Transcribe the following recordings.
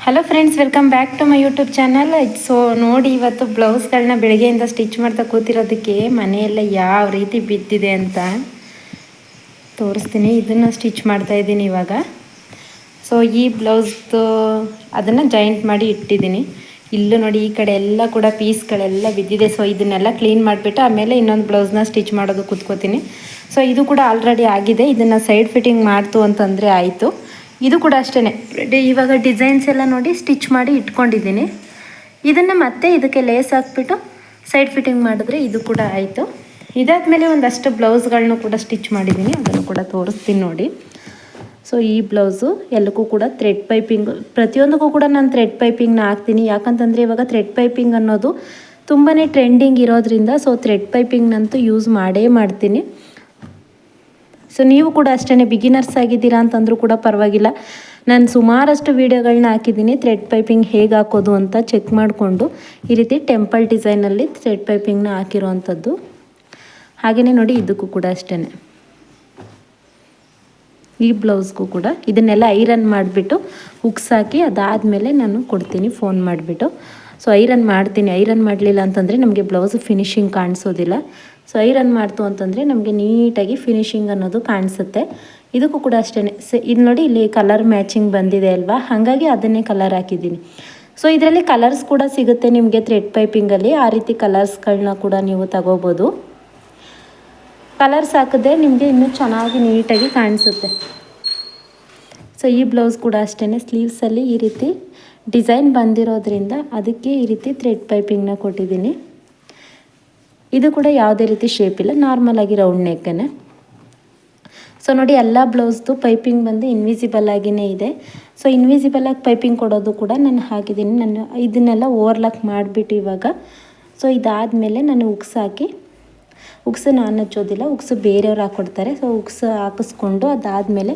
Hello friends, welcome back to my YouTube channel. So ನೋಡಿ, ಇವತ್ತು ಬ್ಲೌಸ್ಗಳನ್ನ ಬೆಳಗ್ಗೆಯಿಂದ ಸ್ಟಿಚ್ ಮಾಡ್ತಾ ಕೂತಿರೋದಕ್ಕೆ ಮನೆಯೆಲ್ಲ ಯಾವ ರೀತಿ ಬಿದ್ದಿದೆ ಅಂತ ತೋರಿಸ್ತೀನಿ. ಇದನ್ನು ಸ್ಟಿಚ್ ಮಾಡ್ತಾ ಇದ್ದೀನಿ ಇವಾಗ. ಸೊ ಈ ಬ್ಲೌಸ್ದು ಅದನ್ನು ಜಾಯಿಂಟ್ ಮಾಡಿ ಇಟ್ಟಿದ್ದೀನಿ. ಇಲ್ಲೂ ನೋಡಿ, ಈ ಕಡೆ ಎಲ್ಲ ಕೂಡ ಪೀಸ್ಗಳೆಲ್ಲ ಬಿದ್ದಿದೆ. ಸೊ ಇದನ್ನೆಲ್ಲ ಕ್ಲೀನ್ ಮಾಡಿಬಿಟ್ಟು ಆಮೇಲೆ ಇನ್ನೊಂದು ಬ್ಲೌಸ್ನ ಸ್ಟಿಚ್ ಮಾಡೋದು ಕೂತ್ಕೋತೀನಿ. ಸೊ ಇದು ಕೂಡ ಆಲ್ರೆಡಿ ಆಗಿದೆ. ಇದನ್ನು ಸೈಡ್ ಫಿಟ್ಟಿಂಗ್ ಮಾಡ್ತು ಅಂತಂದರೆ ಆಯಿತು. ಇದು ಕೂಡ ಅಷ್ಟೇ, ಇವಾಗ ಡಿಸೈನ್ಸ್ ಎಲ್ಲ ನೋಡಿ ಸ್ಟಿಚ್ ಮಾಡಿ ಇಟ್ಕೊಂಡಿದ್ದೀನಿ. ಇದನ್ನು ಮತ್ತೆ ಇದಕ್ಕೆ ಲೇಸ್ ಹಾಕ್ಬಿಟ್ಟು ಸೈಡ್ ಫಿಟ್ಟಿಂಗ್ ಮಾಡಿದ್ರೆ ಇದು ಕೂಡ ಆಯಿತು. ಇದಾದಮೇಲೆ ಒಂದಷ್ಟು ಬ್ಲೌಸ್ಗಳನ್ನೂ ಕೂಡ ಸ್ಟಿಚ್ ಮಾಡಿದ್ದೀನಿ, ಅದನ್ನು ಕೂಡ ತೋರಿಸ್ತೀನಿ ನೋಡಿ. ಸೊ ಈ ಬ್ಲೌಸು ಎಲ್ಲಕ್ಕೂ ಕೂಡ ಥ್ರೆಡ್ ಪೈಪಿಂಗ್, ಪ್ರತಿಯೊಂದಕ್ಕೂ ಕೂಡ ನಾನು ಥ್ರೆಡ್ ಪೈಪಿಂಗ್ನ ಹಾಕ್ತೀನಿ. ಯಾಕಂತಂದರೆ ಇವಾಗ ಥ್ರೆಡ್ ಪೈಪಿಂಗ್ ಅನ್ನೋದು ತುಂಬಾ ಟ್ರೆಂಡಿಂಗ್ ಇರೋದ್ರಿಂದ ಸೊ ಥ್ರೆಡ್ ಪೈಪಿಂಗ್ನಂತೂ ಯೂಸ್ ಮಾಡೇ ಮಾಡ್ತೀನಿ. ಸೊ ನೀವು ಕೂಡ ಅಷ್ಟೇ ಬಿಗಿನರ್ಸ್ ಆಗಿದ್ದೀರಾ ಅಂತಂದರೂ ಕೂಡ ಪರವಾಗಿಲ್ಲ, ನಾನು ಸುಮಾರಷ್ಟು ವೀಡಿಯೋಗಳನ್ನ ಹಾಕಿದ್ದೀನಿ ಥ್ರೆಡ್ ಪೈಪಿಂಗ್ ಹೇಗೆ ಹಾಕೋದು ಅಂತ ಚೆಕ್ ಮಾಡಿಕೊಂಡು. ಈ ರೀತಿ ಟೆಂಪಲ್ ಡಿಸೈನಲ್ಲಿ ಥ್ರೆಡ್ ಪೈಪಿಂಗ್ನ ಹಾಕಿರೋವಂಥದ್ದು. ಹಾಗೆಯೇ ನೋಡಿ, ಇದಕ್ಕೂ ಕೂಡ ಅಷ್ಟೇ, ಈ ಬ್ಲೌಸ್ಗೂ ಕೂಡ ಇದನ್ನೆಲ್ಲ ಐರನ್ ಮಾಡಿಬಿಟ್ಟು ಹುಕ್ಸ್ ಹಾಕಿ ಅದಾದಮೇಲೆ ನಾನು ಕೊಡ್ತೀನಿ ಫೋನ್ ಮಾಡಿಬಿಟ್ಟು. ಸೊ ಐರನ್ ಮಾಡ್ತೀನಿ. ಐರನ್ ಮಾಡಲಿಲ್ಲ ಅಂತಂದರೆ ನಮಗೆ ಬ್ಲೌಸ್ ಫಿನಿಶಿಂಗ್ ಕಾಣಿಸೋದಿಲ್ಲ. ಸೊ ಐರನ್ ಮಾಡ್ತು ಅಂತಂದರೆ ನಮಗೆ ನೀಟಾಗಿ ಫಿನಿಶಿಂಗ್ ಅನ್ನೋದು ಕಾಣಿಸುತ್ತೆ. ಇದಕ್ಕೂ ಕೂಡ ಅಷ್ಟೇ, ಇದು ನೋಡಿ, ಇಲ್ಲಿ ಕಲರ್ ಮ್ಯಾಚಿಂಗ್ ಬಂದಿದೆ ಅಲ್ವಾ, ಹಾಗಾಗಿ ಅದನ್ನೇ ಕಲರ್ ಹಾಕಿದ್ದೀನಿ. ಸೊ ಇದರಲ್ಲಿ ಕಲರ್ಸ್ ಕೂಡ ಸಿಗುತ್ತೆ ನಿಮಗೆ ಥ್ರೆಡ್ ಪೈಪಿಂಗಲ್ಲಿ. ಆ ರೀತಿ ಕಲರ್ಸ್ಗಳನ್ನ ಕೂಡ ನೀವು ತಗೋಬೋದು. ಕಲರ್ಸ್ ಹಾಕಿದ್ರೆ ನಿಮಗೆ ಇನ್ನೂ ಚೆನ್ನಾಗಿ ನೀಟಾಗಿ ಕಾಣಿಸುತ್ತೆ. ಸೊ ಈ ಬ್ಲೌಸ್ ಕೂಡ ಅಷ್ಟೇ, ಸ್ಲೀವ್ಸಲ್ಲಿ ಈ ರೀತಿ ಡಿಸೈನ್ ಬಂದಿರೋದ್ರಿಂದ ಅದಕ್ಕೆ ಈ ರೀತಿ ಥ್ರೆಡ್ ಪೈಪಿಂಗ್ನ ಕೊಟ್ಟಿದ್ದೀನಿ. ಇದು ಕೂಡ ಯಾವುದೇ ರೀತಿ ಶೇಪ್ ಇಲ್ಲ, ನಾರ್ಮಲಾಗಿ ರೌಂಡ್ ನೆಕ್ಕೇ. ಸೊ ನೋಡಿ, ಎಲ್ಲ ಬ್ಲೌಸ್ದು ಪೈಪಿಂಗ್ ಬಂದು ಇನ್ವಿಸಿಬಲ್ ಆಗಿಯೇ ಇದೆ. ಸೊ ಇನ್ವಿಸಿಬಲಾಗಿ ಪೈಪಿಂಗ್ ಕೊಡೋದು ಕೂಡ ನಾನು ಹಾಕಿದ್ದೀನಿ. ನಾನು ಇದನ್ನೆಲ್ಲ ಓವರ್ಲಾಕ್ ಮಾಡಿಬಿಟ್ಟು ಇವಾಗ, ಸೊ ಇದಾದಮೇಲೆ ನಾನು ಉಕ್ಸ್ ಹಾಕಿ, ಉಕ್ಸು ನಾನು ಹಚ್ಚೋದಿಲ್ಲ, ಉಕ್ಸು ಬೇರೆಯವ್ರು ಹಾಕ್ಕೊಡ್ತಾರೆ. ಸೊ ಉಕ್ಸ್ ಹಾಕಿಸ್ಕೊಂಡು ಅದಾದಮೇಲೆ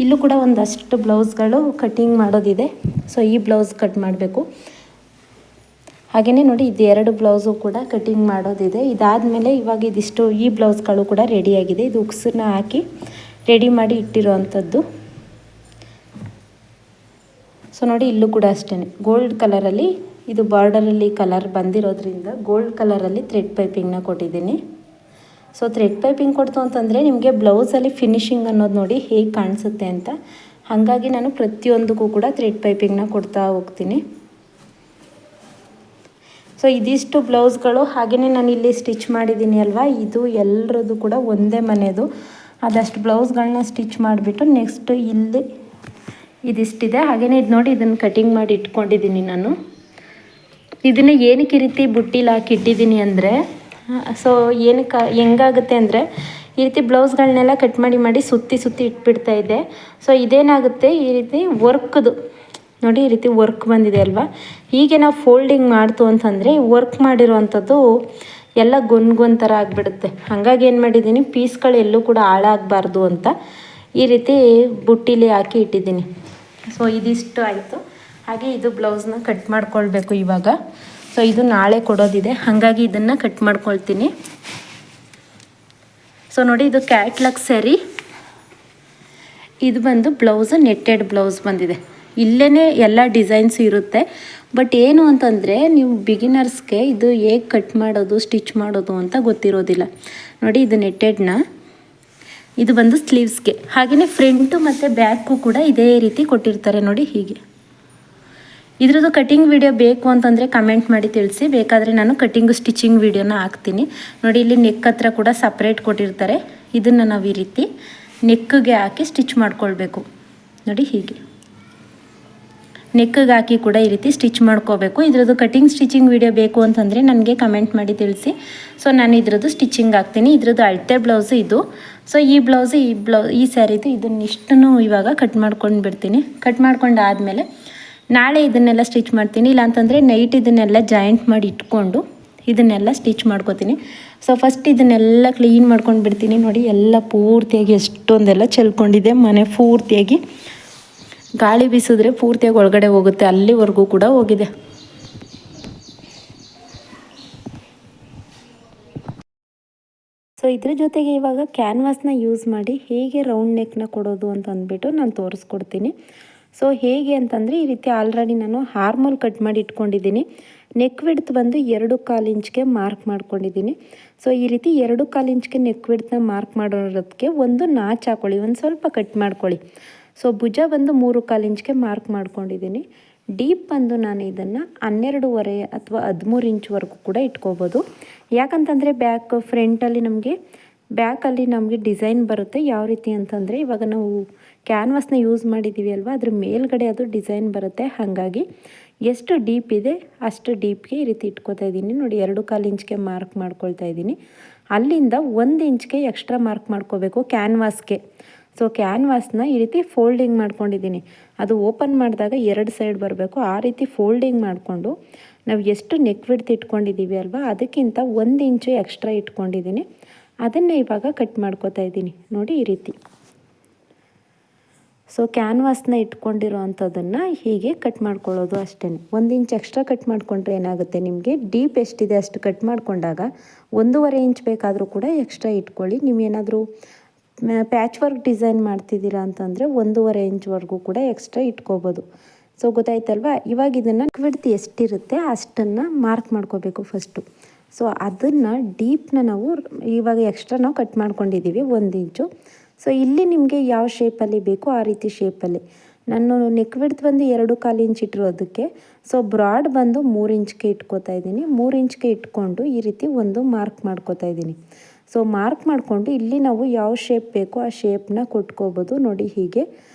ಇಲ್ಲೂ ಕೂಡ ಒಂದಷ್ಟು ಬ್ಲೌಸ್ಗಳು ಕಟ್ಟಿಂಗ್ ಮಾಡೋದಿದೆ. ಸೊ ಈ ಬ್ಲೌಸ್ ಕಟ್ ಮಾಡಬೇಕು. ಹಾಗೆಯೇ ನೋಡಿ, ಇದು 2 ಬ್ಲೌಸು ಕೂಡ ಕಟ್ಟಿಂಗ್ ಮಾಡೋದಿದೆ. ಇದಾದಮೇಲೆ ಇವಾಗ ಇದಿಷ್ಟು ಈ ಬ್ಲೌಸ್ಗಳು ಕೂಡ ರೆಡಿಯಾಗಿದೆ. ಇದು ಉಕ್ಸನ್ನ ಹಾಕಿ ರೆಡಿ ಮಾಡಿ ಇಟ್ಟಿರೋವಂಥದ್ದು. ಸೊ ನೋಡಿ, ಇಲ್ಲೂ ಕೂಡ ಅಷ್ಟೇ ಗೋಲ್ಡ್ ಕಲರಲ್ಲಿ, ಇದು ಬಾರ್ಡರಲ್ಲಿ ಕಲರ್ ಬಂದಿರೋದ್ರಿಂದ ಗೋಲ್ಡ್ ಕಲರಲ್ಲಿ ಥ್ರೆಡ್ ಪೈಪಿಂಗ್ನ ಕೊಟ್ಟಿದ್ದೀನಿ. ಸೊ ಥ್ರೆಡ್ ಪೈಪಿಂಗ್ ಕೊಡ್ತು ಅಂತಂದರೆ ನಿಮಗೆ ಬ್ಲೌಸಲ್ಲಿ ಫಿನಿಶಿಂಗ್ ಅನ್ನೋದು ನೋಡಿ ಹೇಗೆ ಕಾಣಿಸುತ್ತೆ ಅಂತ. ಹಾಗಾಗಿ ನಾನು ಪ್ರತಿಯೊಂದಕ್ಕೂ ಕೂಡ ಥ್ರೆಡ್ ಪೈಪಿಂಗ್ನ ಕೊಡ್ತಾ ಹೋಗ್ತೀನಿ. ಸೊ ಇದಿಷ್ಟು ಬ್ಲೌಸ್ಗಳು ಹಾಗೆಯೇ ನಾನು ಇಲ್ಲಿ ಸ್ಟಿಚ್ ಮಾಡಿದ್ದೀನಿ ಅಲ್ವಾ, ಇದು ಎಲ್ಲರದ್ದು ಕೂಡ ಒಂದೇ ಮನೆಯದು. ಅದಷ್ಟು ಬ್ಲೌಸ್ಗಳನ್ನ ಸ್ಟಿಚ್ ಮಾಡಿಬಿಟ್ಟು ನೆಕ್ಸ್ಟ್ ಇಲ್ಲಿ ಇದಿಷ್ಟಿದೆ. ಹಾಗೆಯೇ ಇದು ನೋಡಿ, ಇದನ್ನು ಕಟಿಂಗ್ ಮಾಡಿ ಇಟ್ಕೊಂಡಿದ್ದೀನಿ ನಾನು. ಇದನ್ನು ಏನಕ್ಕೆ ಈ ರೀತಿ ಬುಟ್ಟಿಲಿ ಹಾಕಿ ಇಟ್ಟಿದ್ದೀನಿ ಅಂದರೆ, ಸೊ ಏನಕ್ಕೆ ಹೆಂಗಾಗುತ್ತೆ ಅಂದರೆ, ಈ ರೀತಿ ಬ್ಲೌಸ್ಗಳನ್ನೆಲ್ಲ ಕಟ್ ಮಾಡಿ ಸುತ್ತಿ ಇಟ್ಬಿಡ್ತಾ ಇದ್ದೆ. ಸೊ ಇದೇನಾಗುತ್ತೆ, ಈ ರೀತಿ ವರ್ಕ್ದು ನೋಡಿ, ಈ ರೀತಿ ವರ್ಕ್ ಬಂದಿದೆ ಅಲ್ವಾ, ಹೀಗೆ ನಾವು ಫೋಲ್ಡಿಂಗ್ ಮಾಡ್ತು ಅಂತಂದರೆ ವರ್ಕ್ ಮಾಡಿರೋವಂಥದ್ದು ಎಲ್ಲ ಗೊಂದು ಥರ ಆಗಿಬಿಡುತ್ತೆ. ಹಾಗಾಗಿ ಏನು ಮಾಡಿದ್ದೀನಿ, ಪೀಸ್ಗಳು ಎಲ್ಲೂ ಕೂಡ ಹಾಳಾಗಬಾರ್ದು ಅಂತ ಈ ರೀತಿ ಬುಟ್ಟಿಲಿ ಹಾಕಿ ಇಟ್ಟಿದ್ದೀನಿ. ಸೊ ಇದಿಷ್ಟು ಆಯಿತು. ಹಾಗೆ ಇದು ಬ್ಲೌಸ್ನ ಕಟ್ ಮಾಡ್ಕೊಳ್ಬೇಕು ಇವಾಗ. ಸೊ ಇದು ನಾಳೆ ಕೊಡೋದಿದೆ, ಹಾಗಾಗಿ ಇದನ್ನು ಕಟ್ ಮಾಡ್ಕೊಳ್ತೀನಿ. ಸೊ ನೋಡಿ, ಇದು ಕ್ಯಾಟ್ಲಾಗ್ ಸ್ಯಾರಿ. ಇದು ಬಂದು ಬ್ಲೌಸು ನೆಟ್ಟೆಡ್ ಬ್ಲೌಸ್ ಬಂದಿದೆ. ಇಲ್ಲೇ ಎಲ್ಲ ಡಿಸೈನ್ಸ್ ಇರುತ್ತೆ. ಬಟ್ ಏನು ಅಂತಂದರೆ, ನೀವು ಬಿಗಿನರ್ಸ್ಗೆ ಇದು ಹೇಗೆ ಕಟ್ ಮಾಡೋದು ಸ್ಟಿಚ್ ಮಾಡೋದು ಅಂತ ಗೊತ್ತಿರೋದಿಲ್ಲ. ನೋಡಿ, ಇದು ನೆಟ್ಟೆಡ್ನ, ಇದು ಬಂದು ಸ್ಲೀವ್ಸ್ಗೆ. ಹಾಗೆಯೇ ಫ್ರಂಟು ಮತ್ತು ಬ್ಯಾಕು ಕೂಡ ಇದೇ ರೀತಿ ಕೊಟ್ಟಿರ್ತಾರೆ ನೋಡಿ, ಹೀಗೆ. ಇದ್ರದ್ದು ಕಟಿಂಗ್ ವಿಡಿಯೋ ಬೇಕು ಅಂತಂದರೆ ಕಮೆಂಟ್ ಮಾಡಿ ತಿಳಿಸಿ, ಬೇಕಾದರೆ ನಾನು ಕಟಿಂಗು ಸ್ಟಿಚಿಂಗ್ ವಿಡಿಯೋನ ಹಾಕ್ತೀನಿ ನೋಡಿ. ಇಲ್ಲಿ ನೆಕ್ ಹತ್ರ ಕೂಡ ಸಪ್ರೇಟ್ ಕೊಟ್ಟಿರ್ತಾರೆ. ಇದನ್ನು ನಾವು ಈ ರೀತಿ ನೆಕ್ಗೆ ಹಾಕಿ ಸ್ಟಿಚ್ ಮಾಡ್ಕೊಳ್ಬೇಕು ನೋಡಿ, ಹೀಗೆ ನೆಕ್ಗೆ ಹಾಕಿ ಕೂಡ ಈ ರೀತಿ ಸ್ಟಿಚ್ ಮಾಡ್ಕೋಬೇಕು. ಇದ್ರದ್ದು ಕಟಿಂಗ್ ಸ್ಟಿಚಿಂಗ್ ವಿಡಿಯೋ ಬೇಕು ಅಂತಂದರೆ ನನಗೆ ಕಮೆಂಟ್ ಮಾಡಿ ತಿಳಿಸಿ. ಸೊ ನಾನು ಇದ್ರದ್ದು ಸ್ಟಿಚಿಂಗ್ ಹಾಕ್ತೀನಿ. ಇದ್ರದ್ದು ಅಳತೆ ಬ್ಲೌಸು ಇದು. ಸೊ ಈ ಬ್ಲೌಸು ಈ ಸ್ಯಾರಿದು ಇದನ್ನಿಷ್ಟನ್ನು ಇವಾಗ ಕಟ್ ಮಾಡ್ಕೊಂಡು ಬಿಡ್ತೀನಿ. ಕಟ್ ಮಾಡ್ಕೊಂಡು ಆದಮೇಲೆ ನಾಳೆ ಇದನ್ನೆಲ್ಲ ಸ್ಟಿಚ್ ಮಾಡ್ತೀನಿ. ಇಲ್ಲಾಂತಂದರೆ ನೈಟ್ ಇದನ್ನೆಲ್ಲ ಜಾಯಿಂಟ್ ಮಾಡಿ ಇಟ್ಕೊಂಡು ಇದನ್ನೆಲ್ಲ ಸ್ಟಿಚ್ ಮಾಡ್ಕೋತೀನಿ. ಸೊ ಫಸ್ಟ್ ಇದನ್ನೆಲ್ಲ ಕ್ಲೀನ್ ಮಾಡ್ಕೊಂಡು ಬಿಡ್ತೀನಿ ನೋಡಿ. ಎಲ್ಲ ಪೂರ್ತಿಯಾಗಿ ಎಷ್ಟೊಂದೆಲ್ಲ ಚೆಲ್ಕೊಂಡಿದೆ ಮನೆ ಪೂರ್ತಿಯಾಗಿ. ಗಾಳಿ ಬೀಸಿದ್ರೆ ಪೂರ್ತಿಯಾಗಿ ಒಳಗಡೆ ಹೋಗುತ್ತೆ, ಅಲ್ಲಿವರೆಗೂ ಕೂಡ ಹೋಗಿದೆ. ಸೊ ಇದ್ರ ಜೊತೆಗೆ ಇವಾಗ ಕ್ಯಾನ್ವಾಸ್ನ ಯೂಸ್ ಮಾಡಿ ಹೇಗೆ ರೌಂಡ್ ನೆಕ್ನ ಕೊಡೋದು ಅಂತ ಅಂದ್ಬಿಟ್ಟು ನಾನು ತೋರಿಸ್ಕೊಡ್ತೀನಿ. ಸೊ ಹೇಗೆ ಅಂತಂದರೆ ಈ ರೀತಿ ಆಲ್ರೆಡಿ ನಾನು ಹಾರ್ಮೋಲ್ ಕಟ್ ಮಾಡಿ ಇಟ್ಕೊಂಡಿದ್ದೀನಿ. ನೆಕ್ ವಿಡ್ತ್ ಬಂದು 2.25 ಇಂಚ್ಗೆ ಮಾರ್ಕ್ ಮಾಡ್ಕೊಂಡಿದ್ದೀನಿ. ಸೊ ಈ ರೀತಿ 2.25 ಇಂಚ್ಗೆ ನೆಕ್ ವಿಡ್ತ್ನ ಮಾರ್ಕ್ ಮಾಡೋದಕ್ಕೆ ಒಂದು ನಾಚ್ ಹಾಕ್ಕೊಳ್ಳಿ, ಒಂದು ಸ್ವಲ್ಪ ಕಟ್ ಮಾಡ್ಕೊಳ್ಳಿ. ಸೊ ಭುಜ ಬಂದು 3.25 ಇಂಚ್ಗೆ ಮಾರ್ಕ್ ಮಾಡ್ಕೊಂಡಿದ್ದೀನಿ. ಡೀಪ್ ಬಂದು ನಾನು ಇದನ್ನು 12.5 ಅಥವಾ 13 ಇಂಚ್ವರೆಗೂ ಕೂಡ ಇಟ್ಕೋಬೋದು. ಯಾಕಂತಂದರೆ ಫ್ರಂಟಲ್ಲಿ ನಮಗೆ ಡಿಸೈನ್ ಬರುತ್ತೆ. ಯಾವ ರೀತಿ ಅಂತಂದರೆ ಇವಾಗ ನಾವು ಕ್ಯಾನ್ವಾಸ್ನ ಯೂಸ್ ಮಾಡಿದ್ದೀವಿ ಅಲ್ವಾ, ಅದ್ರ ಮೇಲ್ಗಡೆ ಅದು ಡಿಸೈನ್ ಬರುತ್ತೆ. ಹಾಗಾಗಿ ಎಷ್ಟು ಡೀಪ್ ಇದೆ ಅಷ್ಟು ಡೀಪ್ಗೆ ಈ ರೀತಿ ಇಟ್ಕೋತಾ ಇದ್ದೀನಿ. ನೋಡಿ 2.25 ಇಂಚ್ಗೆ ಮಾರ್ಕ್ ಮಾಡ್ಕೊಳ್ತಾ ಇದ್ದೀನಿ. ಅಲ್ಲಿಂದ 1 ಇಂಚ್ಗೆ ಎಕ್ಸ್ಟ್ರಾ ಮಾರ್ಕ್ ಮಾಡ್ಕೋಬೇಕು ಕ್ಯಾನ್ವಾಸ್ಗೆ. ಸೊ ಕ್ಯಾನ್ವಾಸ್ನ ಈ ರೀತಿ ಫೋಲ್ಡಿಂಗ್ ಮಾಡ್ಕೊಂಡಿದ್ದೀನಿ. ಅದು ಓಪನ್ ಮಾಡಿದಾಗ 2 ಸೈಡ್ ಬರಬೇಕು. ಆ ರೀತಿ ಫೋಲ್ಡಿಂಗ್ ಮಾಡಿಕೊಂಡು ನಾವು ಎಷ್ಟು ನೆಕ್ ವಿಡ್ತ್ ಇಟ್ಕೊಂಡಿದ್ದೀವಿ ಅಲ್ವಾ, ಅದಕ್ಕಿಂತ 1 ಇಂಚು ಎಕ್ಸ್ಟ್ರಾ ಇಟ್ಕೊಂಡಿದ್ದೀನಿ. ಅದನ್ನು ಇವಾಗ ಕಟ್ ಮಾಡ್ಕೋತಾ ಇದ್ದೀನಿ. ನೋಡಿ ಈ ರೀತಿ. ಸೊ ಕ್ಯಾನ್ವಾಸ್ನ ಇಟ್ಕೊಂಡಿರೋ ಅಂಥದ್ದನ್ನು ಹೀಗೆ ಕಟ್ ಮಾಡ್ಕೊಳ್ಳೋದು ಅಷ್ಟೇ. 1 ಇಂಚ್ ಎಕ್ಸ್ಟ್ರಾ ಕಟ್ ಮಾಡಿಕೊಂಡ್ರೆ ಏನಾಗುತ್ತೆ, ನಿಮಗೆ ಡೀಪ್ ಎಷ್ಟಿದೆ ಅಷ್ಟು ಕಟ್ ಮಾಡಿಕೊಂಡಾಗ 1.5 ಇಂಚ್ ಬೇಕಾದರೂ ಕೂಡ ಎಕ್ಸ್ಟ್ರಾ ಇಟ್ಕೊಳ್ಳಿ. ನೀವೇನಾದರೂ ಪ್ಯಾಚ್ ವರ್ಕ್ ಡಿಸೈನ್ ಮಾಡ್ತಿದ್ದೀರಾ ಅಂತಂದರೆ 1.5 ಇಂಚ್ವರೆಗೂ ಕೂಡ ಎಕ್ಸ್ಟ್ರಾ ಇಟ್ಕೋಬೋದು. ಸೊ ಗೊತ್ತಾಯ್ತಲ್ವಾ. ಇವಾಗ ಇದನ್ನು ವಿಡ್ತ್ ಎಷ್ಟಿರುತ್ತೆ ಅಷ್ಟನ್ನು ಮಾರ್ಕ್ ಮಾಡ್ಕೋಬೇಕು ಫಸ್ಟು. ಸೊ ಅದನ್ನು ಡೀಪ್ನ ನಾವು ಇವಾಗ ಎಕ್ಸ್ಟ್ರಾ ನಾವು ಕಟ್ ಮಾಡ್ಕೊಂಡಿದ್ದೀವಿ 1 ಇಂಚು. ಸೊ ಇಲ್ಲಿ ನಿಮಗೆ ಯಾವ ಶೇಪಲ್ಲಿ ಬೇಕೋ ಆ ರೀತಿ ಶೇಪಲ್ಲಿ. ನಾನು ನೆಕ್ ವಿಡ್ತ್ ಬಂದು 2.25 ಇಂಚ್ ಇಟ್ಟಿರೋದಕ್ಕೆ ಸೊ ಬ್ರಾಡ್ ಬಂದು 3 ಇಂಚ್ಗೆ ಇಟ್ಕೋತಾ ಇದ್ದೀನಿ. 3 ಇಂಚ್ಗೆ ಇಟ್ಕೊಂಡು ಈ ರೀತಿ ಒಂದು ಮಾರ್ಕ್ ಮಾಡ್ಕೋತಾ ಇದ್ದೀನಿ. ಸೊ ಮಾರ್ಕ್ ಮಾಡಿಕೊಂಡು ಇಲ್ಲಿ ನಾವು ಯಾವ ಶೇಪ್ ಬೇಕೋ ಆ ಶೇಪ್ನ ಕೊಟ್ಕೋಬೋದು. ನೋಡಿ ಹೀಗೆ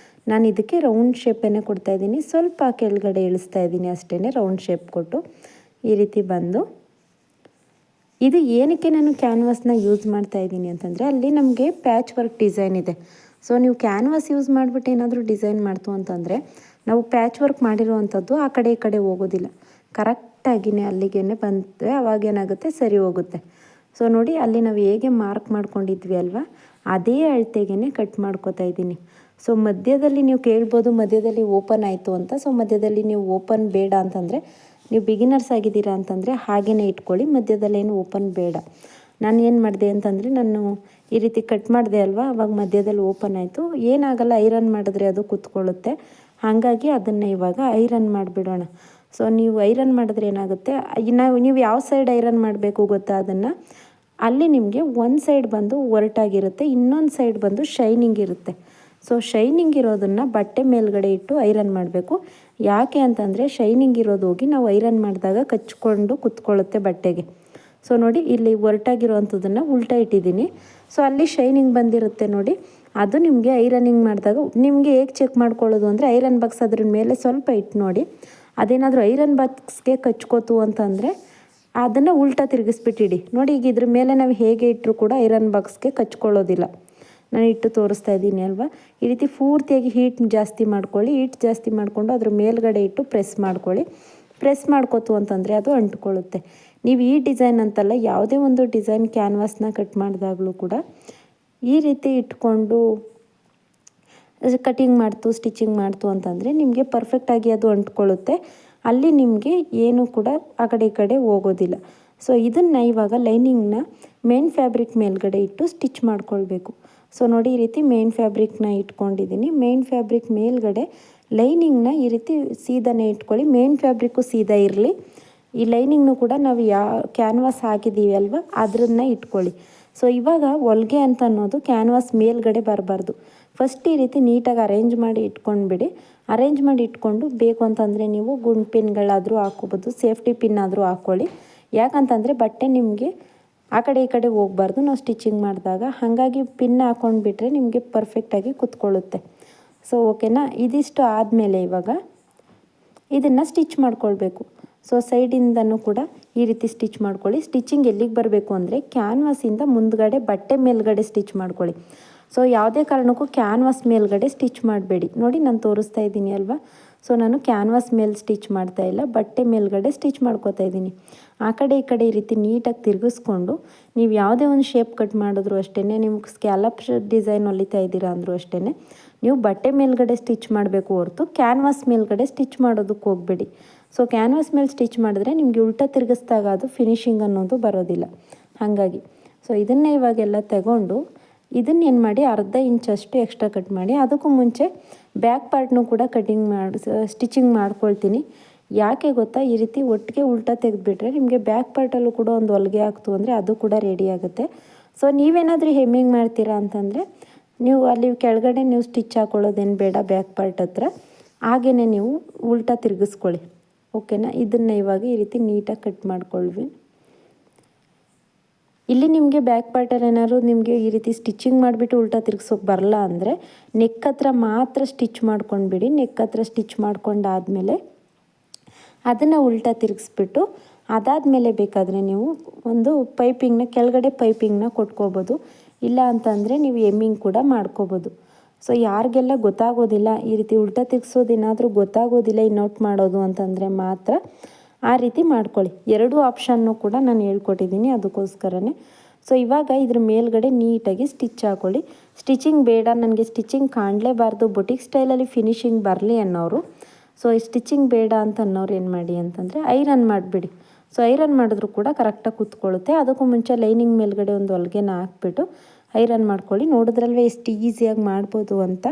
ನಾನು ಇದಕ್ಕೆ ರೌಂಡ್ ಶೇಪನ್ನೇ ಕೊಡ್ತಾ ಇದ್ದೀನಿ. ಸ್ವಲ್ಪ ಕೆಳಗಡೆ ಇಳಿಸ್ತಾ ಇದ್ದೀನಿ ಅಷ್ಟೇ, ರೌಂಡ್ ಶೇಪ್ ಕೊಟ್ಟು ಈ ರೀತಿ ಬಂದು. ಇದು ಏನಕ್ಕೆ ನಾನು ಕ್ಯಾನ್ವಾಸ್ನ ಯೂಸ್ ಮಾಡ್ತಾ ಇದ್ದೀನಿ ಅಂತಂದರೆ ಅಲ್ಲಿ ನಮಗೆ ಪ್ಯಾಚ್ ವರ್ಕ್ ಡಿಸೈನ್ ಇದೆ. ಸೊ ನೀವು ಕ್ಯಾನ್ವಾಸ್ ಯೂಸ್ ಮಾಡಿಬಿಟ್ಟು ಏನಾದರೂ ಡಿಸೈನ್ ಮಾಡ್ತು ಅಂತಂದರೆ ನಾವು ಪ್ಯಾಚ್ ವರ್ಕ್ ಮಾಡಿರೋವಂಥದ್ದು ಆ ಕಡೆ ಈ ಕಡೆ ಹೋಗೋದಿಲ್ಲ. ಕರೆಕ್ಟಾಗಿಯೇ ಅಲ್ಲಿಗೆ ಬಂದರೆ ಅವಾಗೇನಾಗುತ್ತೆ, ಸರಿ ಹೋಗುತ್ತೆ. ಸೊ ನೋಡಿ ಅಲ್ಲಿ ನಾವು ಹೇಗೆ ಮಾರ್ಕ್ ಮಾಡ್ಕೊಂಡಿದ್ವಿ ಅಲ್ವಾ, ಅದೇ ಅಳತೆಗೆ ಕಟ್ ಮಾಡ್ಕೋತಾ ಇದ್ದೀನಿ. ಸೊ ಮಧ್ಯದಲ್ಲಿ ನೀವು ಕೇಳ್ಬೋದು ಮಧ್ಯದಲ್ಲಿ ಓಪನ್ ಆಯಿತು ಅಂತ. ಸೊ ಮಧ್ಯದಲ್ಲಿ ನೀವು ಓಪನ್ ಬೇಡ ಅಂತಂದರೆ, ನೀವು ಬಿಗಿನರ್ಸ್ ಆಗಿದ್ದೀರಾ ಅಂತಂದರೆ ಹಾಗೇ ಇಟ್ಕೊಳ್ಳಿ, ಮಧ್ಯದಲ್ಲೇನು ಓಪನ್ ಬೇಡ. ನಾನು ಏನು ಮಾಡಿದೆ ಅಂತಂದರೆ ನಾನು ಈ ರೀತಿ ಕಟ್ ಮಾಡಿದೆ ಅಲ್ವಾ, ಅವಾಗ ಮಧ್ಯದಲ್ಲಿ ಓಪನ್ ಆಯಿತು. ಏನಾಗಲ್ಲ, ಐರನ್ ಮಾಡಿದ್ರೆ ಅದು ಕೂತ್ಕೊಳ್ಳುತ್ತೆ. ಹಾಗಾಗಿ ಅದನ್ನು ಇವಾಗ ಐರನ್ ಮಾಡಿಬಿಡೋಣ. ಸೊ ನೀವು ಐರನ್ ಮಾಡಿದ್ರೆ ಏನಾಗುತ್ತೆ, ನೀವು ಯಾವ ಸೈಡ್ ಐರನ್ ಮಾಡಬೇಕು ಗೊತ್ತಾ, ಅದನ್ನು ಅಲ್ಲಿ ನಿಮಗೆ ಒಂದು ಸೈಡ್ ಬಂದು ಒರಟಾಗಿರುತ್ತೆ, ಇನ್ನೊಂದು ಸೈಡ್ ಬಂದು ಶೈನಿಂಗ್ ಇರುತ್ತೆ. ಸೊ ಶೈನಿಂಗ್ ಇರೋದನ್ನು ಬಟ್ಟೆ ಮೇಲ್ಗಡೆ ಇಟ್ಟು ಐರನ್ ಮಾಡಬೇಕು. ಯಾಕೆ ಅಂತಂದರೆ ಶೈನಿಂಗ್ ಇರೋದು ಹೋಗಿ ನಾವು ಐರನ್ ಮಾಡಿದಾಗ ಕಚ್ಕೊಂಡು ಕುತ್ಕೊಳ್ಳುತ್ತೆ ಬಟ್ಟೆಗೆ. ಸೊ ನೋಡಿ ಇಲ್ಲಿ ಒರಟಾಗಿರೋವಂಥದ್ದನ್ನು ಉಲ್ಟಾ ಇಟ್ಟಿದ್ದೀನಿ. ಸೊ ಅಲ್ಲಿ ಶೈನಿಂಗ್ ಬಂದಿರುತ್ತೆ ನೋಡಿ, ಅದು ನಿಮಗೆ ಐರನಿಂಗ್ ಮಾಡಿದಾಗ ನಿಮಗೆ ಹೇಗೆ ಚೆಕ್ ಮಾಡ್ಕೊಳ್ಳೋದು ಅಂದರೆ ಐರನ್ ಬಾಕ್ಸ್ ಅದ್ರ ಮೇಲೆ ಸ್ವಲ್ಪ ಇಟ್ಟು ನೋಡಿ. ಅದೇನಾದರೂ ಐರನ್ ಬಾಕ್ಸ್ಗೆ ಕಚ್ಕೋತು ಅಂತಂದರೆ ಅದನ್ನು ಉಲ್ಟಾ ತಿರುಗಿಸ್ಬಿಟ್ಟಿಡಿ. ನೋಡಿ ಈಗ ಇದ್ರ ಮೇಲೆ ನಾವು ಹೇಗೆ ಇಟ್ಟರೂ ಕೂಡ ಐರನ್ ಬಾಕ್ಸ್ಗೆ ಕಚ್ಕೊಳ್ಳೋದಿಲ್ಲ. ನಾನು ಇಟ್ಟು ತೋರಿಸ್ತಾ ಇದ್ದೀನಿ ಅಲ್ವಾ. ಈ ರೀತಿ ಪೂರ್ತಿಯಾಗಿ ಹೀಟ್ ಜಾಸ್ತಿ ಮಾಡ್ಕೊಳ್ಳಿ. ಹೀಟ್ ಜಾಸ್ತಿ ಮಾಡಿಕೊಂಡು ಅದ್ರ ಮೇಲ್ಗಡೆ ಇಟ್ಟು ಪ್ರೆಸ್ ಮಾಡ್ಕೊಳ್ಳಿ. ಪ್ರೆಸ್ ಮಾಡ್ಕೋತು ಅಂತಂದರೆ ಅದು ಅಂಟ್ಕೊಳ್ಳುತ್ತೆ. ನೀವು ಈ ಡಿಸೈನ್ ಅಂತಲ್ಲ, ಯಾವುದೇ ಒಂದು ಡಿಸೈನ್ ಕ್ಯಾನ್ವಾಸ್ನ ಕಟ್ ಮಾಡಿದಾಗಲೂ ಕೂಡ ಈ ರೀತಿ ಇಟ್ಕೊಂಡು ಕಟಿಂಗ್ ಮಾಡ್ತು ಸ್ಟಿಚಿಂಗ್ ಮಾಡ್ತು ಅಂತಂದರೆ ನಿಮಗೆ ಪರ್ಫೆಕ್ಟಾಗಿ ಅದು ಅಂಟ್ಕೊಳ್ಳುತ್ತೆ. ಅಲ್ಲಿ ನಿಮಗೆ ಏನೂ ಕೂಡ ಆ ಕಡೆ ಈ ಕಡೆ ಹೋಗೋದಿಲ್ಲ. ಸೊ ಇದನ್ನು ಇವಾಗ ಲೈನಿಂಗ್ನ ಮೇನ್ ಫ್ಯಾಬ್ರಿಕ್ ಮೇಲ್ಗಡೆ ಇಟ್ಟು ಸ್ಟಿಚ್ ಮಾಡ್ಕೊಳ್ಬೇಕು. ಸೊ ನೋಡಿ ಈ ರೀತಿ ಮೇನ್ ಫ್ಯಾಬ್ರಿಕ್ನ ಇಟ್ಕೊಂಡಿದ್ದೀನಿ. ಮೇನ್ ಫ್ಯಾಬ್ರಿಕ್ ಮೇಲ್ಗಡೆ ಲೈನಿಂಗ್ನ ಈ ರೀತಿ ಸೀದಾನೇ ಇಟ್ಕೊಳ್ಳಿ. ಮೇನ್ ಫ್ಯಾಬ್ರಿಕ್ಕು ಸೀದಾ ಇರಲಿ. ಈ ಲೈನಿಂಗ್ನು ಕೂಡ ನಾವು ಕ್ಯಾನ್ವಾಸ್ ಹಾಕಿದ್ದೀವಿ ಅಲ್ವಾ, ಅದನ್ನು ಇಟ್ಕೊಳ್ಳಿ. ಸೊ ಇವಾಗ ಹೊಲಿಗೆ ಅಂತ ಅನ್ನೋದು ಕ್ಯಾನ್ವಾಸ್ ಮೇಲ್ಗಡೆ ಬರಬಾರ್ದು. ಫಸ್ಟ್ ಈ ರೀತಿ ನೀಟಾಗಿ ಅರೇಂಜ್ ಮಾಡಿ ಇಟ್ಕೊಂಡ್ಬಿಡಿ. ಅರೇಂಜ್ ಮಾಡಿ ಇಟ್ಕೊಂಡು ಬೇಕು ಅಂತಂದರೆ ನೀವು ಗುಂಡು ಪಿನ್ಗಳಾದರೂ ಹಾಕ್ಕೋಬೋದು, ಸೇಫ್ಟಿ ಪಿನ್ ಆದರೂ ಹಾಕ್ಕೊಳ್ಳಿ. ಯಾಕಂತಂದರೆ ಬಟ್ಟೆ ನಿಮಗೆ ಆ ಕಡೆ ಈ ಕಡೆ ಹೋಗಬಾರ್ದು ನಾವು ಸ್ಟಿಚಿಂಗ್ ಮಾಡಿದಾಗ. ಹಾಗಾಗಿ ಪಿನ್ ಹಾಕ್ಕೊಂಡ್ಬಿಟ್ರೆ ನಿಮಗೆ ಪರ್ಫೆಕ್ಟಾಗಿ ಕುತ್ಕೊಳ್ಳುತ್ತೆ. ಸೊ ಓಕೆನಾ. ಇದಿಷ್ಟು ಆದಮೇಲೆ ಇವಾಗ ಇದನ್ನು ಸ್ಟಿಚ್ ಮಾಡ್ಕೊಳ್ಬೇಕು. ಸೊ ಸೈಡಿಂದನೂ ಕೂಡ ಈ ರೀತಿ ಸ್ಟಿಚ್ ಮಾಡ್ಕೊಳ್ಳಿ. ಸ್ಟಿಚಿಂಗ್ ಎಲ್ಲಿಗೆ ಬರಬೇಕು ಅಂದರೆ ಕ್ಯಾನ್ವಾಸಿಂದ ಮುಂದ್ಗಡೆ ಬಟ್ಟೆ ಮೇಲ್ಗಡೆ ಸ್ಟಿಚ್ ಮಾಡ್ಕೊಳ್ಳಿ. ಸೊ ಯಾವುದೇ ಕಾರಣಕ್ಕೂ ಕ್ಯಾನ್ವಾಸ್ ಮೇಲ್ಗಡೆ ಸ್ಟಿಚ್ ಮಾಡಬೇಡಿ. ನೋಡಿ ನಾನು ತೋರಿಸ್ತಾ ಇದ್ದೀನಿ ಅಲ್ವಾ. ಸೊ ನಾನು ಕ್ಯಾನ್ವಾಸ್ ಮೇಲೆ ಸ್ಟಿಚ್ ಮಾಡ್ತಾ ಇಲ್ಲ, ಬಟ್ಟೆ ಮೇಲ್ಗಡೆ ಸ್ಟಿಚ್ ಮಾಡ್ಕೋತಾ ಇದ್ದೀನಿ. ಆ ಕಡೆ ಈ ಕಡೆ ಈ ರೀತಿ ನೀಟಾಗಿ ತಿರುಗಿಸ್ಕೊಂಡು ನೀವು ಯಾವುದೇ ಒಂದು ಶೇಪ್ ಕಟ್ ಮಾಡಿದ್ರು ಅಷ್ಟೇ, ನಿಮ್ಗೆ ಸ್ಕ್ಯಾಲಪ್ ಡಿಸೈನ್ ಹೊಲಿತಾ ಇದ್ದೀರಾ ಅಂದರೂ ಅಷ್ಟೇ, ನೀವು ಬಟ್ಟೆ ಮೇಲ್ಗಡೆ ಸ್ಟಿಚ್ ಮಾಡಬೇಕು ಹೊರತು ಕ್ಯಾನ್ವಾಸ್ ಮೇಲ್ಗಡೆ ಸ್ಟಿಚ್ ಮಾಡೋದಕ್ಕೆ ಹೋಗಬೇಡಿ. ಸೊ ಕ್ಯಾನ್ವಾಸ್ ಮೇಲೆ ಸ್ಟಿಚ್ ಮಾಡಿದ್ರೆ ನಿಮಗೆ ಉಲ್ಟಾ ತಿರುಗಿಸ್ದಾಗ ಅದು ಫಿನಿಶಿಂಗ್ ಅನ್ನೋದು ಬರೋದಿಲ್ಲ. ಹಾಗಾಗಿ ಸೊ ಇದನ್ನೇ ಇವಾಗೆಲ್ಲ ತಗೊಂಡು ಇದನ್ನೇನು ಮಾಡಿ ಅರ್ಧ ಇಂಚಷ್ಟು ಎಕ್ಸ್ಟ್ರಾ ಕಟ್ ಮಾಡಿ. ಅದಕ್ಕೂ ಮುಂಚೆ ಬ್ಯಾಕ್ ಪಾರ್ಟ್ನೂ ಕೂಡ ಸ್ಟಿಚಿಂಗ್ ಮಾಡ್ಕೊಳ್ತೀನಿ. ಯಾಕೆ ಗೊತ್ತಾ, ಈ ರೀತಿ ಒಟ್ಟಿಗೆ ಉಲ್ಟಾ ತೆಗೆದುಬಿಟ್ರೆ ನಿಮಗೆ ಬ್ಯಾಕ್ ಪಾರ್ಟಲ್ಲೂ ಕೂಡ ಒಂದು ಹೊಲಿಗೆ ಆಗ್ತು ಅಂದರೆ ಅದು ಕೂಡ ರೆಡಿ ಆಗುತ್ತೆ. ಸೊ ನೀವೇನಾದರೂ ಹೆಮ್ಮಿಂಗ್ ಮಾಡ್ತೀರಾ ಅಂತಂದರೆ ನೀವು ಅಲ್ಲಿ ಕೆಳಗಡೆ ನೀವು ಸ್ಟಿಚ್ ಹಾಕೊಳ್ಳೋದೇನು ಬೇಡ, ಬ್ಯಾಕ್ ಪಾರ್ಟ್ ಹತ್ರ ಹಾಗೇ ನೀವು ಉಲ್ಟಾ ತಿರುಗಿಸ್ಕೊಳ್ಳಿ. ಓಕೆನಾ. ಇದನ್ನು ಇವಾಗ ಈ ರೀತಿ ನೀಟಾಗಿ ಕಟ್ ಮಾಡ್ಕೊಳ್ವಿ. ಇಲ್ಲಿ ನಿಮಗೆ ಬ್ಯಾಕ್ ಪಾರ್ಟಲ್ಲಿ ಏನಾದ್ರು ನಿಮಗೆ ಈ ರೀತಿ ಸ್ಟಿಚಿಂಗ್ ಮಾಡಿಬಿಟ್ಟು ಉಲ್ಟಾ ತಿರ್ಗಿಸೋಕೆ ಬರಲ್ಲ ಅಂದರೆ ನೆಕ್ ಹತ್ರ ಮಾತ್ರ ಸ್ಟಿಚ್ ಮಾಡ್ಕೊಂಡ್ಬಿಡಿ. ನೆಕ್ ಹತ್ರ ಸ್ಟಿಚ್ ಮಾಡ್ಕೊಂಡಾದಮೇಲೆ ಅದನ್ನು ಉಲ್ಟಾ ತಿರುಗಿಸ್ಬಿಟ್ಟು ಅದಾದಮೇಲೆ ಬೇಕಾದರೆ ನೀವು ಒಂದು ಕೆಳಗಡೆ ಪೈಪಿಂಗ್ನ ಕೊಟ್ಕೋಬೋದು. ಇಲ್ಲ ಅಂತಂದರೆ ನೀವು ಎಮ್ಮಿಂಗ್ ಕೂಡ ಮಾಡ್ಕೋಬೋದು. ಸೊ ಯಾರಿಗೆಲ್ಲ ಗೊತ್ತಾಗೋದಿಲ್ಲ, ಈ ರೀತಿ ಉಲ್ಟಾ ತಿರ್ಗಿಸೋದೇನಾದರೂ ಗೊತ್ತಾಗೋದಿಲ್ಲ ಈ ನೋಟ್ ಮಾಡೋದು ಅಂತಂದರೆ ಮಾತ್ರ ಆ ರೀತಿ ಮಾಡ್ಕೊಳ್ಳಿ. ಎರಡೂ ಆಪ್ಷನ್ನು ಕೂಡ ನಾನು ಹೇಳ್ಕೊಟ್ಟಿದ್ದೀನಿ, ಅದಕ್ಕೋಸ್ಕರನೇ. ಸೊ ಇವಾಗ ಇದ್ರ ಮೇಲ್ಗಡೆ ನೀಟಾಗಿ ಸ್ಟಿಚ್ ಹಾಕೊಳ್ಳಿ. ಸ್ಟಿಚಿಂಗ್ ಬೇಡ, ನನಗೆ ಸ್ಟಿಚಿಂಗ್ ಕಾಣಲೇಬಾರ್ದು, ಬೊಟಿಕ್ ಸ್ಟೈಲಲ್ಲಿ ಫಿನಿಶಿಂಗ್ ಬರಲಿ ಅನ್ನೋರು, ಸೊ ಈ ಸ್ಟಿಚಿಂಗ್ ಬೇಡ ಅಂತ ಅನ್ನೋರು ಏನು ಮಾಡಿ ಅಂತಂದರೆ ಐರನ್ ಮಾಡಿಬಿಡಿ. ಸೊ ಐರನ್ ಮಾಡಿದ್ರೂ ಕೂಡ ಕರೆಕ್ಟಾಗಿ ಕೂತ್ಕೊಳ್ಳುತ್ತೆ. ಅದಕ್ಕೂ ಮುಂಚೆ ಲೈನಿಂಗ್ ಮೇಲ್ಗಡೆ ಒಂದು ಹೊಲಿಗೆನ ಹಾಕ್ಬಿಟ್ಟು ಐರನ್ ಮಾಡ್ಕೊಳ್ಳಿ. ನೋಡಿದ್ರಲ್ವೇ ಎಷ್ಟು ಈಸಿಯಾಗಿ ಮಾಡ್ಬೋದು ಅಂತ.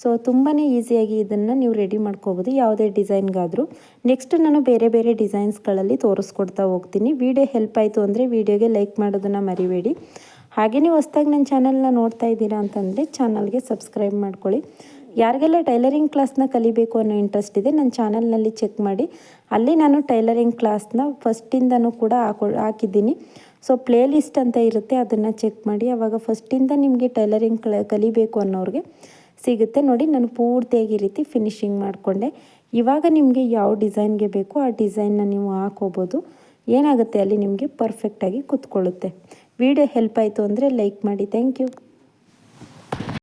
ಸೊ ತುಂಬಾ ಈಸಿಯಾಗಿ ಇದನ್ನು ನೀವು ರೆಡಿ ಮಾಡ್ಕೋಬೋದು ಯಾವುದೇ ಡಿಸೈನ್ಗಾದರೂ. ನೆಕ್ಸ್ಟ್ ನಾನು ಬೇರೆ ಬೇರೆ ಡಿಸೈನ್ಸ್ಗಳಲ್ಲಿ ತೋರಿಸ್ಕೊಡ್ತಾ ಹೋಗ್ತೀನಿ. ವಿಡಿಯೋ ಹೆಲ್ಪ್ ಆಯಿತು ಅಂದರೆ ವಿಡಿಯೋಗೆ ಲೈಕ್ ಮಾಡೋದನ್ನು ಮರಿಬೇಡಿ. ಹಾಗೆ ನೀವು ಹೊಸ್ದಾಗಿ ನನ್ನ ಚಾನಲ್ನ ನೋಡ್ತಾ ಇದ್ದೀರಾ ಅಂತಂದರೆ ಚಾನಲ್ಗೆ ಸಬ್ಸ್ಕ್ರೈಬ್ ಮಾಡ್ಕೊಳ್ಳಿ. ಯಾರಿಗೆಲ್ಲ ಟೈಲರಿಂಗ್ ಕ್ಲಾಸ್ನ ಕಲಿಬೇಕು ಅನ್ನೋ ಇಂಟ್ರೆಸ್ಟ್ ಇದೆ, ನನ್ನ ಚಾನಲ್ನಲ್ಲಿ ಚೆಕ್ ಮಾಡಿ. ಅಲ್ಲಿ ನಾನು ಟೈಲರಿಂಗ್ ಕ್ಲಾಸ್ನ ಫಸ್ಟಿಂದನೂ ಕೂಡ ಹಾಕಿದ್ದೀನಿ. ಸೊ ಪ್ಲೇ ಲಿಸ್ಟ್ ಅಂತ ಇರುತ್ತೆ, ಅದನ್ನು ಚೆಕ್ ಮಾಡಿ. ಆವಾಗ ಫಸ್ಟಿಂದ ನಿಮಗೆ ಟೈಲರಿಂಗ್ ಕಲಿಬೇಕು ಅನ್ನೋರಿಗೆ ಸಿಗುತ್ತೆ. ನೋಡಿ, ನಾನು ಪೂರ್ತಿಯಾಗಿ ಈ ರೀತಿ ಫಿನಿಶಿಂಗ್ ಮಾಡಿಕೊಂಡೆ. ಇವಾಗ ನಿಮಗೆ ಯಾವ ಡಿಸೈನ್ಗೆ ಬೇಕೋ ಆ ಡಿಸೈನ್ನ ನೀವು ಹಾಕೋಬೋದು. ಏನಾಗುತ್ತೆ ಅಲ್ಲಿ ನಿಮಗೆ ಪರ್ಫೆಕ್ಟಾಗಿ ಕೂತ್ಕೊಳ್ಳುತ್ತೆ. ವಿಡಿಯೋ ಹೆಲ್ಪ್ ಆಯಿತು ಅಂದರೆ ಲೈಕ್ ಮಾಡಿ. Thank you.